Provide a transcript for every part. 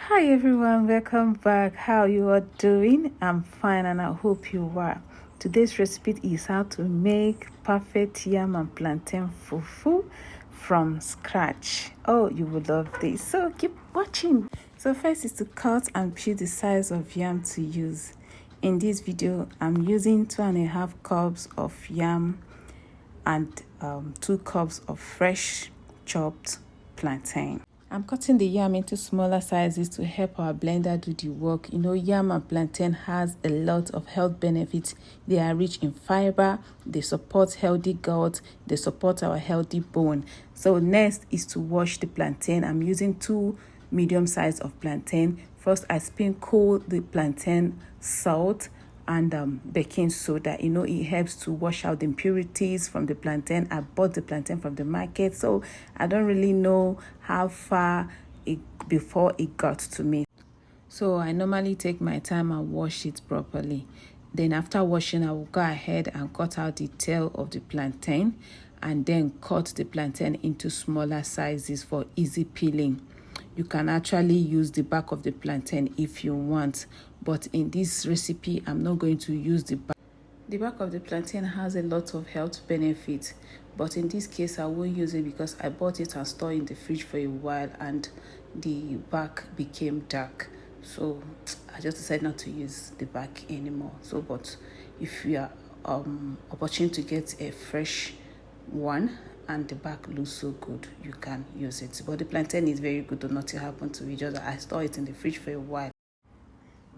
Hi everyone, welcome back. How you are doing? I'm fine and I hope you are. Today's recipe is how to make perfect yam and plantain fufu from scratch. Oh, you will love this, so keep watching. So first is to cut and peel the size of yam to use. In this video I'm using 2.5 cups of yam and 2 cups of fresh chopped plantain. I'm cutting the yam into smaller sizes to help our blender do the work. You know, yam and plantain has a lot of health benefits. They are rich in fiber, they support healthy gut, they support our healthy bone. So next is to wash the plantain. I'm using 2 medium size of plantain. First, I sprinkle the plantain salt and baking soda. You know, it helps to wash out the impurities from the plantain. I bought the plantain from the market, so I don't really know how far before it got to me. So I normally take my time and wash it properly. Then after washing, I will go ahead and cut out the tail of the plantain and then cut the plantain into smaller sizes for easy peeling. You can actually use the back of the plantain if you want, but in this recipe I'm not going to use the back. The back of the plantain has a lot of health benefits, but in this case I won't use it because I bought it and stored in the fridge for a while and the back became dark, so I just decided not to use the back anymore. So but if you are opportunity to get a fresh one and the back looks so good, you can use it. But the plantain is very good, though nothing happened to it, just I store it in the fridge for a while.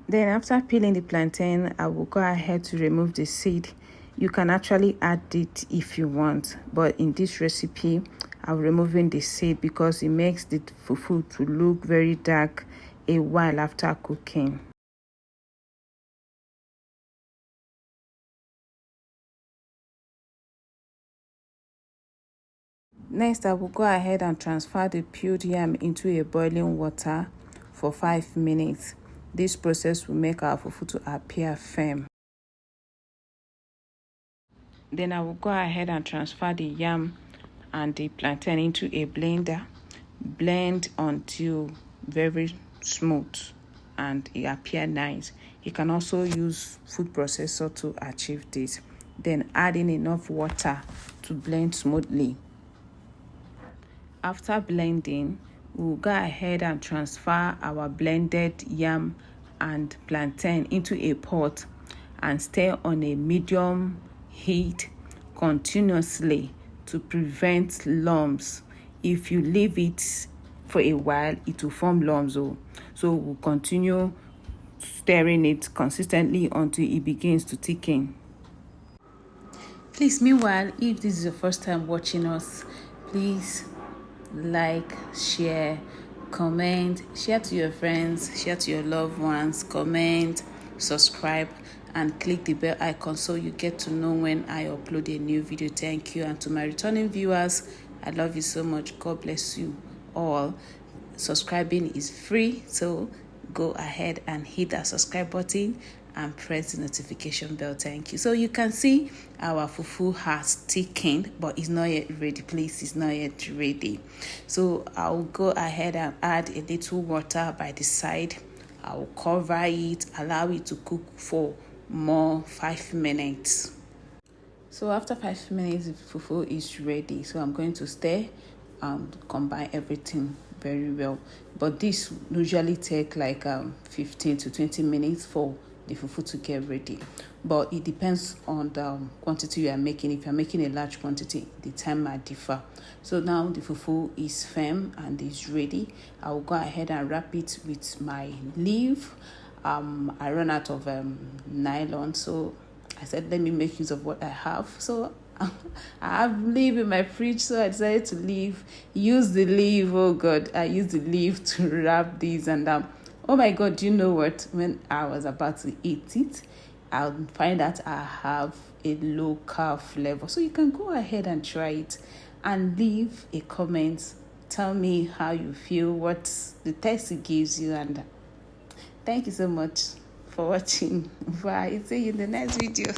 Then after peeling the plantain, I will go ahead to remove the seed. You can actually add it if you want, but in this recipe I'm removing the seed because it makes the fufu to look very dark a while after cooking. Next, I will go ahead and transfer the peeled yam into a boiling water for 5 minutes. This process will make our fufu to appear firm. Then I will go ahead and transfer the yam and the plantain into a blender. Blend until very smooth and it appear nice. You can also use food processor to achieve this. Then add in enough water to blend smoothly. After blending, we'll go ahead and transfer our blended yam and plantain into a pot and stir on a medium heat continuously to prevent lumps. If you leave it for a while, it will form lumps. So we'll continue stirring it consistently until it begins to thicken. Please, meanwhile, if this is your first time watching us, please like, share, comment, share to your friends, share to your loved ones, comment, subscribe, and click the bell icon so you get to know when I upload a new video. Thank you. And to my returning viewers, I love you so much. God bless you all. Subscribing is free, so go ahead and hit that subscribe button and press the notification bell. Thank you. So you can see our fufu has thickened, but it's not yet ready. Please, it's not yet ready. So I'll go ahead and add a little water by the side. I'll cover it, allow it to cook for more 5 minutes. So after 5 minutes, the fufu is ready. So I'm going to stir and combine everything very well. But this usually take like 15 to 20 minutes for the fufu to get ready, but it depends on the quantity you are making. If you're making a large quantity, the time might differ. So now the fufu is firm and is ready. I will go ahead and wrap it with my leaf. I ran out of nylon, so I said let me make use of what I have. So I have leaf in my fridge, so I decided to use the leaf. Oh God, I used the leaf to wrap these, and oh my God, do you know what? When I was about to eat it, I'll find that I have a local flavor. So you can go ahead and try it and leave a comment. Tell me how you feel, what the taste it gives you, and thank you so much for watching. Bye. See you in the next video.